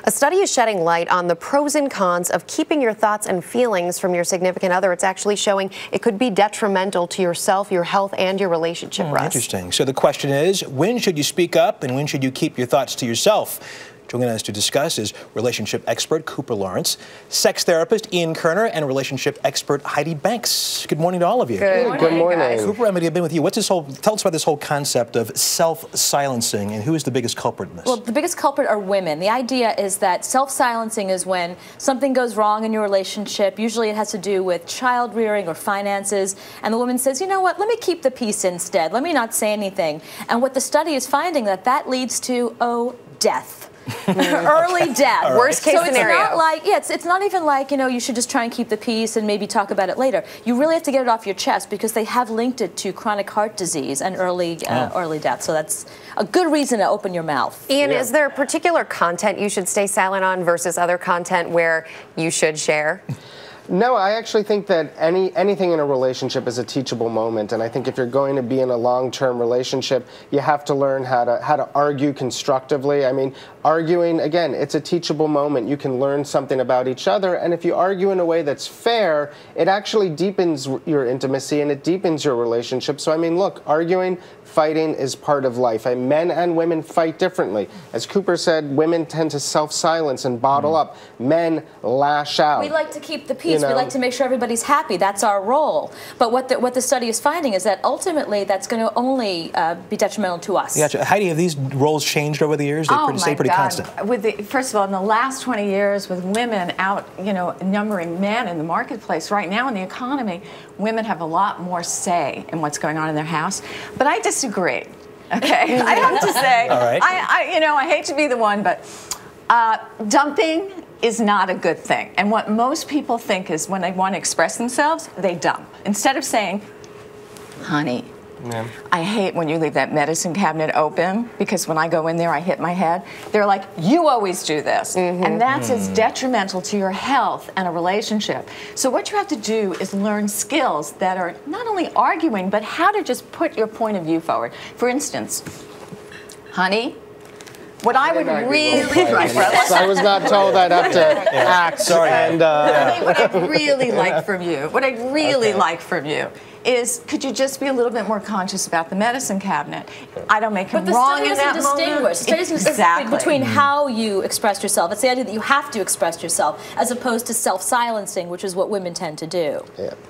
A study is shedding light on the pros and cons of keeping your thoughts and feelings from your significant other. It's actually showing it could be detrimental to yourself, your health, and your relationship, Russ. Interesting. So the question is, when should you speak up and when should you keep your thoughts to yourself? Joining us to discuss is relationship expert Cooper Lawrence, sex therapist Ian Kerner, and relationship expert Heidi Banks. Good morning to all of you. Good morning. Cooper, I'm going to begin with you. Tell us about this whole concept of self-silencing, and who is the biggest culprit in this? Well, the biggest culprit are women. The idea is that self-silencing is when something goes wrong in your relationship. Usually it has to do with child rearing or finances, and the woman says, you know what, let me keep the peace instead. Let me not say anything. And what the study is finding that leads to, death. Early death. Right. Worst case scenario. It's not like, it's not even like, you should just try and keep the peace and maybe talk about it later. You really have to get it off your chest because they have linked it to chronic heart disease and early death. So that's a good reason to open your mouth. Ian, is there particular content you should stay silent on versus other content where you should share? No, I actually think that anything in a relationship is a teachable moment, and I think if you're going to be in a long-term relationship, you have to learn how to argue constructively. I mean, arguing, again, it's a teachable moment. You can learn something about each other, and if you argue in a way that's fair, it actually deepens your intimacy and it deepens your relationship. So, I mean, look, arguing, fighting is part of life. And men and women fight differently. As Cooper said, women tend to self-silence and bottle up. Men lash out. We like to keep the peace. We like to make sure everybody's happy. That's our role. But what the study is finding is that ultimately that's going to only be detrimental to us. Gotcha. Heidi, have these roles changed over the years? They stay pretty constant. First of all, in the last 20 years, with women out, numbering men in the marketplace right now in the economy, women have a lot more say in what's going on in their house. But I disagree. Okay, I have to say, all right. I hate to be the one, but dumping is not a good thing. And what most people think is when they want to express themselves, they dump. Instead of saying, honey, I hate when you leave that medicine cabinet open because when I go in there, I hit my head. They're like, you always do this. And that's as detrimental to your health and a relationship. So what you have to do is learn skills that are not only arguing, but how to just put your point of view forward. For instance, honey, what I would really like, I was not told I'd have to act. Sorry. And what I'd really like from you, like from you is, could you just be a little bit more conscious about the medicine cabinet? I don't make him wrong in that moment. The study doesn't distinguish between how you express yourself. It's the idea that you have to express yourself as opposed to self-silencing, which is what women tend to do.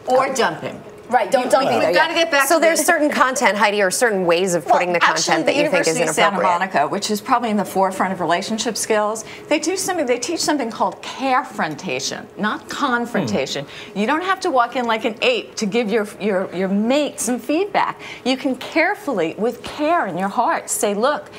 Or dumping. Right, don't dump either. We've got to get back so to there's certain content, Heidi, or certain ways of putting the content that you think is inappropriate. Actually, the University of Santa Monica, which is probably in the forefront of relationship skills, they teach something called carefrontation, not confrontation. You don't have to walk in like an ape to give your mate some feedback. You can carefully, with care in your heart, say, look,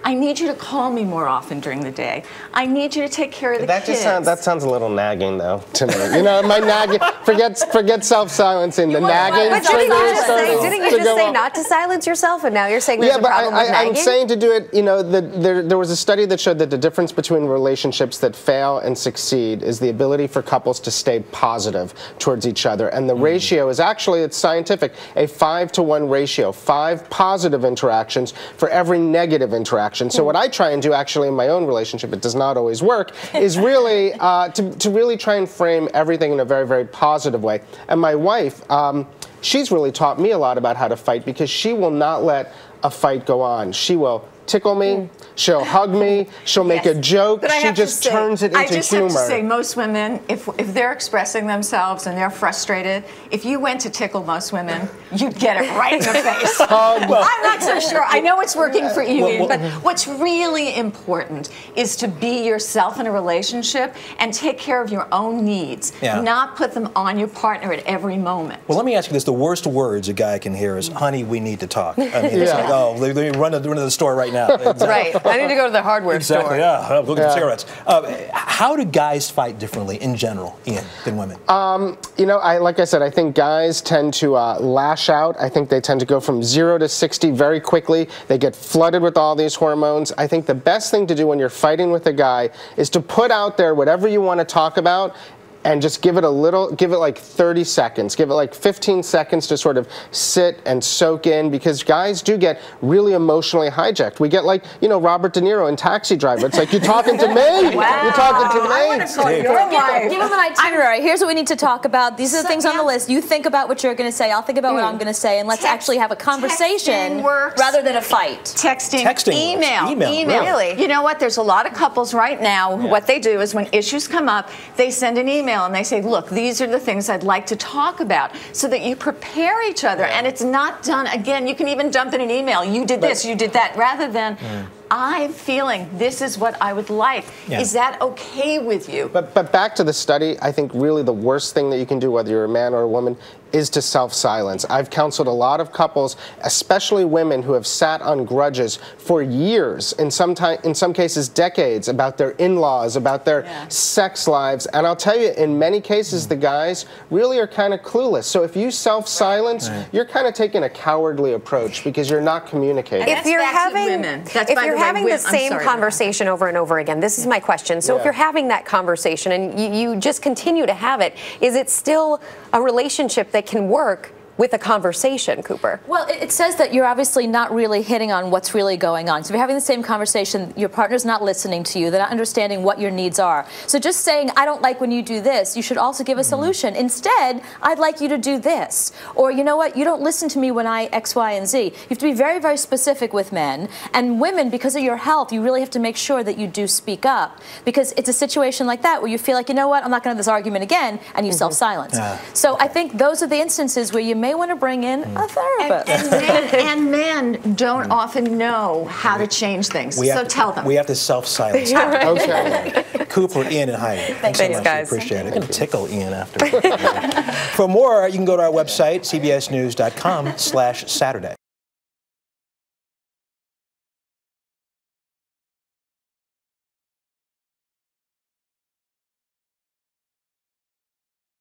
I need you to call me more often during the day. I need you to take care of the kids. That sounds a little nagging, though, to me. My nagging, forget self-silencing. The nagging. But didn't you just say not to silence yourself, and now you're saying there's a problem with nagging? I'm saying to do it, there was a study that showed that the difference between relationships that fail and succeed is the ability for couples to stay positive towards each other. And the ratio is actually, it's scientific, a 5-to-1 ratio. 5 positive interactions for every negative interaction. So what I try and do actually in my own relationship, it does not always work, is really to really try and frame everything in a very, very positive way. And my wife, she's really taught me a lot about how to fight because she will not let a fight go on. She will tickle me, she'll hug me, she'll make a joke, she just turns it into humor. I just have to say, most women, if they're expressing themselves and they're frustrated, if you went to tickle most women, you'd get it right in the face. I'm not so sure. I know it's working for you, but what's really important is to be yourself in a relationship and take care of your own needs, not put them on your partner at every moment. Well, let me ask you this. The worst words a guy can hear is, honey, we need to talk. I mean, it's like, oh, let me run to the store right now. Exactly. Right. I need to go to the hardware store. Exactly, yeah. Look at cigarettes. How do guys fight differently in general, Ian, than women? Like I said, I think guys tend to lash out. I think they tend to go from 0 to 60 very quickly. They get flooded with all these hormones. I think the best thing to do when you're fighting with a guy is to put out there whatever you want to talk about and just give it like 30 seconds, give it like 15 seconds to sort of sit and soak in, because guys do get really emotionally hijacked. We get like, you know, Robert De Niro in Taxi Driver. It's like, you talking to me? Wow. You're talking to me? I want to call your wife. Give them an itinerary. Here's what we need to talk about. These are the things on the list. You think about what you're going to say. I'll think about what I'm going to say, and let's actually have a conversation rather than a fight. Texting, email. Really? You know what? There's a lot of couples right now. What they do is when issues come up, they send an email and they say, look, these are the things I'd like to talk about, so that you prepare each other. And it's not done, again, you can even dump in an email. You did this, you did that, rather than I'm feeling this is what I would like. Yeah. Is that okay with you? But back to the study, I think really the worst thing that you can do, whether you're a man or a woman, is to self-silence. I've counseled a lot of couples, especially women, who have sat on grudges for years, in some cases decades, about their in-laws, about their sex lives. And I'll tell you, in many cases, the guys really are kind of clueless. So if you self-silence, you're kind of taking a cowardly approach, because you're not communicating. If you're having the same conversation over and over again, this is my question. So if you're having that conversation and you just continue to have it, is it still a relationship that can work with a conversation, Cooper? Well, it says that you're obviously not really hitting on what's really going on. So if you're having the same conversation, your partner's not listening to you, they're not understanding what your needs are. So just saying, I don't like when you do this, you should also give a solution. Instead, I'd like you to do this. Or, you know what, you don't listen to me when I X, Y, and Z. You have to be very, very specific with men. And women, because of your health, you really have to make sure that you do speak up. Because it's a situation like that where you feel like, you know what, I'm not going to have this argument again, and you self-silence. So I think those are the instances where you may want to bring in a therapist. And men don't often know how to change things, so tell them. We have to self-silence. Okay. Cooper, Ian, and Heidi. Thanks so much. Guys. We appreciate it. I'm going to tickle Ian after. For more, you can go to our website, cbsnews.com/Saturday.